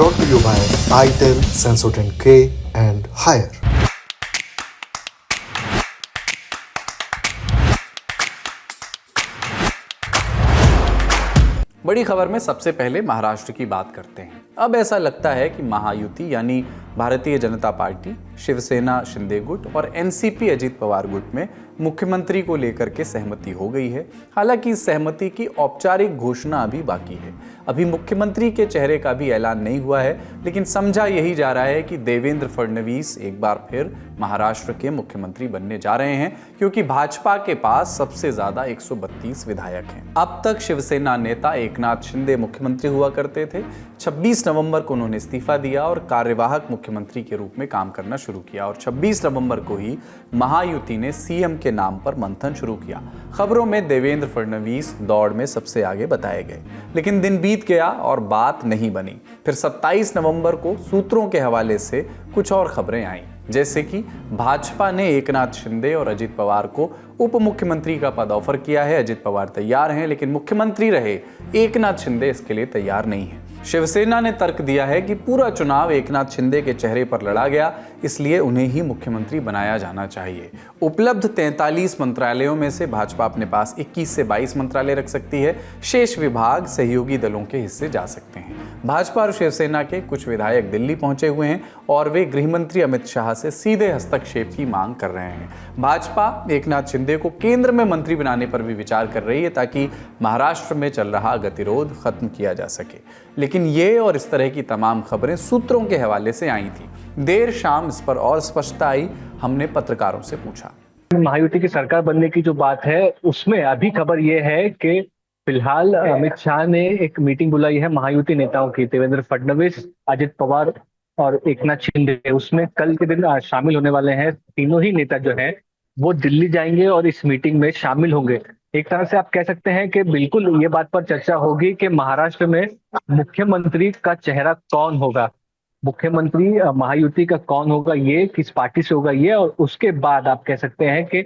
brought to you by itel, Sensodyne K and Haier. बड़ी खबर में सबसे पहले महाराष्ट्र की बात करते हैं। अब ऐसा लगता है कि महायुति यानी भारतीय जनता पार्टी, शिवसेना शिंदे गुट और एनसीपी अजित पवार गुट में मुख्यमंत्री को लेकर के सहमति हो गई है। हालांकि इस सहमति की औपचारिक घोषणा अभी बाकी है। अभी मुख्यमंत्री के चेहरे का भी ऐलान नहीं हुआ है, लेकिन समझा यही जा रहा है कि देवेंद्र फडणवीस एक बार फिर महाराष्ट्र के मुख्यमंत्री बनने जा रहे हैं, क्योंकि भाजपा के पास सबसे ज्यादा 132 विधायक हैं। अब तक शिवसेना नेता एकनाथ शिंदे मुख्यमंत्री हुआ करते थे। 26 नवंबर को उन्होंने इस्तीफा दिया और कार्यवाहक मुख्यमंत्री के रूप में काम करना शुरू किया और 26 नवंबर को ही महायुति ने सीएम के नाम पर मंथन शुरू किया। खबरों में देवेंद्र फडणवीस दौड़ में सबसे आगे बताए गए, लेकिन दिन बीत गया और बात नहीं बनी। फिर 27 नवंबर को सूत्रों के हवाले से कुछ और खबरें आईं, जैसे कि भाजपा ने एकनाथ शिंदे और अजित पवार को उप मुख्यमंत्री का पद ऑफर किया है। अजित पवार तैयार हैं, लेकिन मुख्यमंत्री रहे एकनाथ शिंदे इसके लिए तैयार नहीं है। शिवसेना ने तर्क दिया है कि पूरा चुनाव एकनाथ शिंदे के चेहरे पर लड़ा गया, इसलिए उन्हें ही मुख्यमंत्री बनाया जाना चाहिए। उपलब्ध 43 मंत्रालयों में से भाजपा अपने पास 21 से 22 मंत्रालय रख सकती है। शेष विभाग सहयोगी दलों के हिस्से जा सकते हैं। भाजपा और शिवसेना के कुछ विधायक दिल्ली पहुंचे हुए हैं और वे गृहमंत्री अमित शाह से सीधे हस्तक्षेप की मांग कर रहे हैं। भाजपा एकनाथ शिंदे को केंद्र में मंत्री बनाने पर भी विचार कर रही है, ताकि महाराष्ट्र में चल रहा गतिरोध खत्म किया जा सके। लेकिन ये और इस तरह की तमाम खबरें सूत्रों के हवाले से आई थी। देर शाम इस पर और स्पष्टता आई। हमने पत्रकारों से पूछा। महायुति की सरकार बनने की जो बात है, उसमें अभी खबर ये है कि फिलहाल अमित शाह ने एक मीटिंग बुलाई है महायुति नेताओं की। देवेंद्र फडणवीस, अजित पवार और एकनाथ शिंदे उसमें कल के दिन शामिल होने वाले हैं। तीनों ही नेता जो हैं वो दिल्ली जाएंगे और इस मीटिंग में शामिल होंगे। एक तरह से आप कह सकते हैं कि बिल्कुल ये बात पर चर्चा होगी कि महाराष्ट्र में मुख्यमंत्री का चेहरा कौन होगा, मुख्यमंत्री महायुति का कौन होगा, ये किस पार्टी से होगा ये, और उसके बाद आप कह सकते हैं कि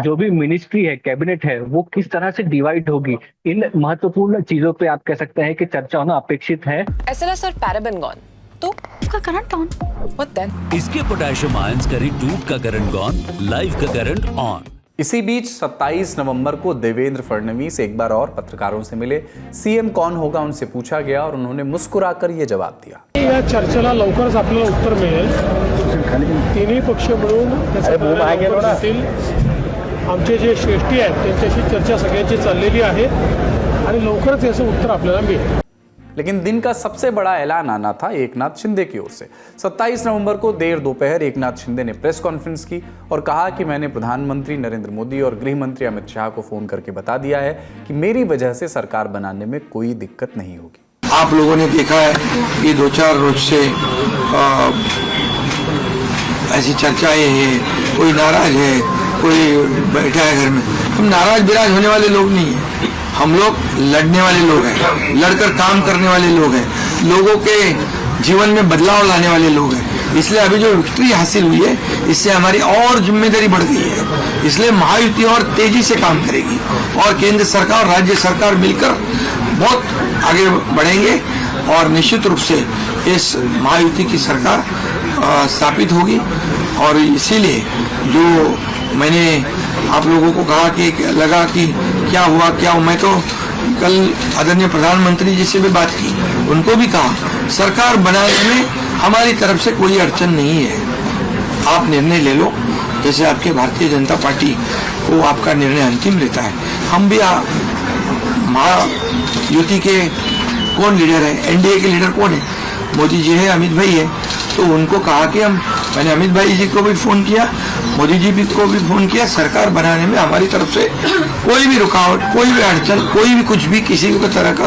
जो भी मिनिस्ट्री है, कैबिनेट है, वो किस तरह से डिवाइड होगी। इन महत्वपूर्ण चीजों पे आप कह सकते हैं कि चर्चा होना अपेक्षित है। SLS और पैराबेन गॉन, तो उसका करंट ऑन। What then? इसके पोटेशियम आयंस करी टूट का करंट गॉन, लाइव का करंट ऑन। इसी बीच 27 नवंबर को देवेंद्र फडणवीस एक बार और पत्रकारों से मिले। सीएम कौन होगा उनसे पूछा गया और उन्होंने मुस्कुराकर ये जवाब दिया। या चर्चेला लवकरच आपल्याला उत्तर मिळेल। तिन्ही पक्ष मिळून आमचे जे श्रेष्ठी आहेत त्यांच्याशी चर्चा सगळ्यांची चाललेली आहे आणि लवकरच याचं उत्तर आपल्याला मिळेल। लेकिन दिन का सबसे बड़ा ऐलान आना था एकनाथ शिंदे की ओर से। 27 नवंबर को देर दोपहर एकनाथ शिंदे ने प्रेस कॉन्फ्रेंस की और कहा कि मैंने प्रधानमंत्री नरेंद्र मोदी और गृह मंत्री अमित शाह को फोन करके बता दिया है कि मेरी वजह से सरकार बनाने में कोई दिक्कत नहीं होगी। आप लोगों ने देखा है कि 2-4 रोज से ऐसी चर्चाएं हैं, कोई नाराज है, कोई बैठा है घर में। हम नाराज बिराज होने वाले लोग नहीं है, हम लोग लड़ने वाले लोग हैं, लड़कर काम करने वाले लोग हैं, लोगों के जीवन में बदलाव लाने वाले लोग हैं। इसलिए अभी जो विक्ट्री हासिल हुई है, इससे हमारी और जिम्मेदारी बढ़ गई है। इसलिए महायुति और तेजी से काम करेगी और केंद्र सरकार और राज्य सरकार मिलकर बहुत आगे बढ़ेंगे और निश्चित रूप से इस महायुति की सरकार स्थापित होगी। और इसीलिए जो मैंने आप लोगों को कहा कि लगा कि क्या हुआ, मैं तो कल आदरणीय प्रधानमंत्री जी से भी बात की, उनको भी कहा सरकार बनाने में हमारी तरफ से कोई अड़चन नहीं है। आप निर्णय ले लो, जैसे आपके भारतीय जनता पार्टी को आपका निर्णय अंतिम रहता है। हम भी महायुति के कौन लीडर है, एनडीए के लीडर कौन है, मोदी जी है, अमित भाई है, तो उनको कहा कि मैंने अमित भाई जी को भी फोन किया, मोदी जी को भी फोन किया, सरकार बनाने में हमारी तरफ से कोई भी रुकावट, कोई भी अड़चन, कोई भी कुछ भी किसी भी तरह का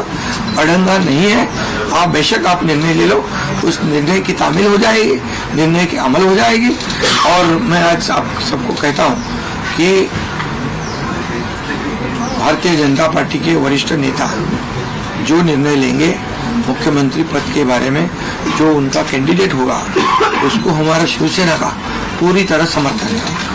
अड़ंगा नहीं है। आप बेशक आप निर्णय ले लो, उस निर्णय की तामील हो जाएगी, निर्णय की अमल हो जाएगी। और मैं आज आप सबको कहता हूँ कि भारतीय जनता पार्टी के वरिष्ठ नेता जो निर्णय लेंगे मुख्यमंत्री पद के बारे में, जो उनका कैंडिडेट होगा, उसको हमारा शिवसेना का पूरी तरह समर्थन है।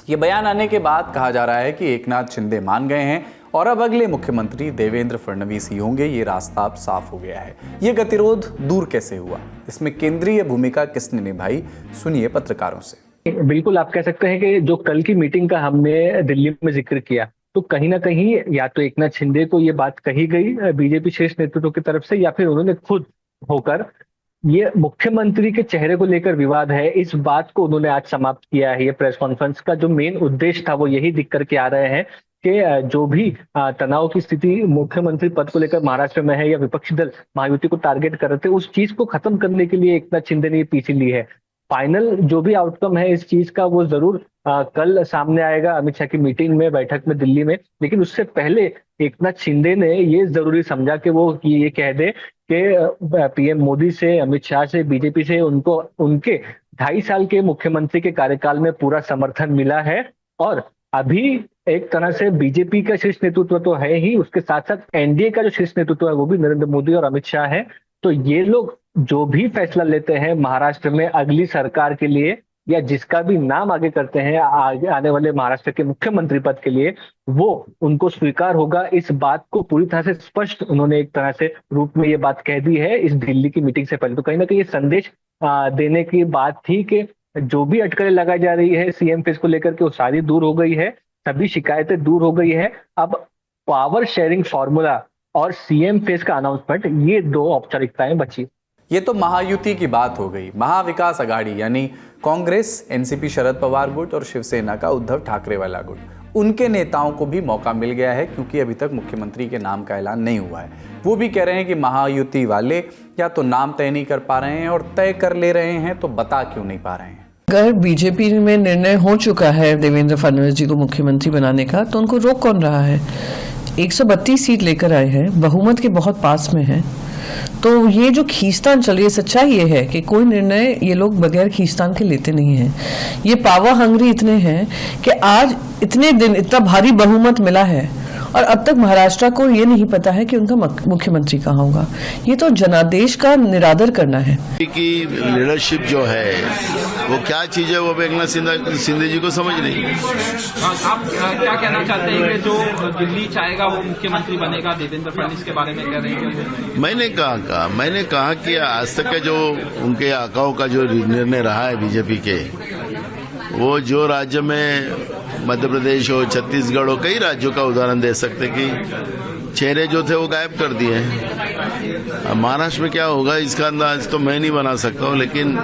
ये बयान आने के बाद कहा जा रहा है कि एकनाथ शिंदे मान गए हैं और अब अगले मुख्यमंत्री देवेंद्र फडणवीस ही होंगे। ये रास्ता अब साफ हो गया है। ये गतिरोध दूर कैसे हुआ, इसमें केंद्रीय भूमिका किसने निभाई, सुनिए पत्रकारों से। बिल्कुल, आप कह सकते हैं कि जो कल की मीटिंग का हमने दिल्ली में जिक्र किया, तो कहीं ना कहीं या तो एकनाथ शिंदे को ये बात कही गई बीजेपी शीर्ष नेतृत्व की तरफ से, या फिर उन्होंने खुद होकर, ये मुख्यमंत्री के चेहरे को लेकर विवाद है, इस बात को उन्होंने आज समाप्त किया है। ये प्रेस कॉन्फ्रेंस का जो मेन उद्देश्य था वो यही दिख करके आ रहे हैं कि जो भी तनाव की स्थिति मुख्यमंत्री पद को लेकर महाराष्ट्र में है या विपक्षी दल महायुति को टारगेट कर रहे थे, उस चीज को खत्म करने के लिए एकनाथ शिंदे ने ये पीछे ली है। फाइनल जो भी आउटकम है इस चीज का वो जरूर कल सामने आएगा अमित शाह की मीटिंग में, बैठक में दिल्ली में। लेकिन उससे पहले एकनाथ शिंदे ने ये जरूरी समझा कि वो ये कह दे कि पीएम मोदी से, अमित शाह से, बीजेपी से उनको उनके 2.5 साल के मुख्यमंत्री के कार्यकाल में पूरा समर्थन मिला है। और अभी एक तरह से बीजेपी का शीर्ष नेतृत्व तो है ही, उसके साथ साथ एनडीए का जो शीर्ष नेतृत्व है वो भी नरेंद्र मोदी और अमित शाह है। तो ये लोग जो भी फैसला लेते हैं महाराष्ट्र में अगली सरकार के लिए, या जिसका भी नाम आगे करते हैं आगे आने वाले महाराष्ट्र के मुख्यमंत्री पद के लिए, वो उनको स्वीकार होगा। इस बात को पूरी तरह से स्पष्ट उन्होंने एक तरह से रूप में ये बात कह दी है इस दिल्ली की मीटिंग से पहले। तो कहीं ना कहीं ये संदेश देने की बात थी कि जो भी अटकलें लगाई जा रही है सीएम फेस को लेकर के वो सारी दूर हो गई है, सभी शिकायतें दूर हो गई है। अब पावर शेयरिंग फॉर्मूला और सीएम फेस का अनाउंसमेंट, ये 2 औपचारिकताएं बची। ये तो महायुति की बात हो गई। महाविकास आघाड़ी यानी कांग्रेस, एनसीपी शरद पवार गुट और शिवसेना का उद्धव ठाकरे वाला गुट, उनके नेताओं को भी मौका मिल गया है, क्योंकि अभी तक मुख्यमंत्री के नाम का ऐलान नहीं हुआ है। वो भी कह रहे हैं कि महायुति वाले या तो नाम तय नहीं कर पा रहे हैं, और तय कर ले रहे हैं तो बता क्यों नहीं पा रहे हैं। अगर बीजेपी में निर्णय हो चुका है देवेंद्र फडणवीस जी को मुख्यमंत्री बनाने का, तो उनको रोक कौन रहा है? 132 सीट लेकर आए हैं, बहुमत के बहुत पास में है। तो ये जो खींचतान चल रही है, सच्चाई ये है कि कोई निर्णय ये लोग बगैर खींचतान के लेते नहीं हैं। ये पावर हंग्री इतने हैं कि आज इतने दिन इतना भारी बहुमत मिला है और अब तक महाराष्ट्र को ये नहीं पता है कि उनका मुख्यमंत्री कहाँ होगा। ये तो जनादेश का निरादर करना है। की लीडरशिप जो है वो क्या चीज है, वो एकनाथ शिंदे जी को समझ नहीं। आप क्या कहना चाहते हैं कि जो दिल्ली चाहेगा वो मुख्यमंत्री बनेगा? देवेंद्र फडणवीस के बारे में कह रहे हैं। मैंने कहा कि आज तक का जो उनके आकाओं का जो निर्णय रहा है बीजेपी के, वो जो राज्य में मध्य प्रदेश हो, छत्तीसगढ़ हो, कई राज्यों का उदाहरण दे सकते कि चेहरे जो थे वो गायब कर दिए। महाराष्ट्र में क्या होगा इसका अंदाज तो मैं नहीं बना सकता हूँ, लेकिन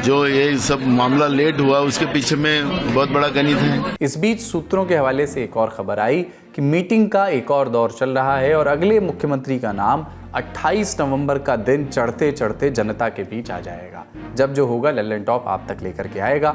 जो ये सब मामला लेट हुआ उसके पीछे में बहुत बड़ा गणित है। इस बीच सूत्रों के हवाले से एक और खबर आई कि मीटिंग का एक और दौर चल रहा है और अगले मुख्यमंत्री का नाम 28 नवंबर का दिन चढ़ते चढ़ते जनता के बीच आ जाएगा। जब जो होगा लल्लन टॉप आप तक लेकर के आएगा।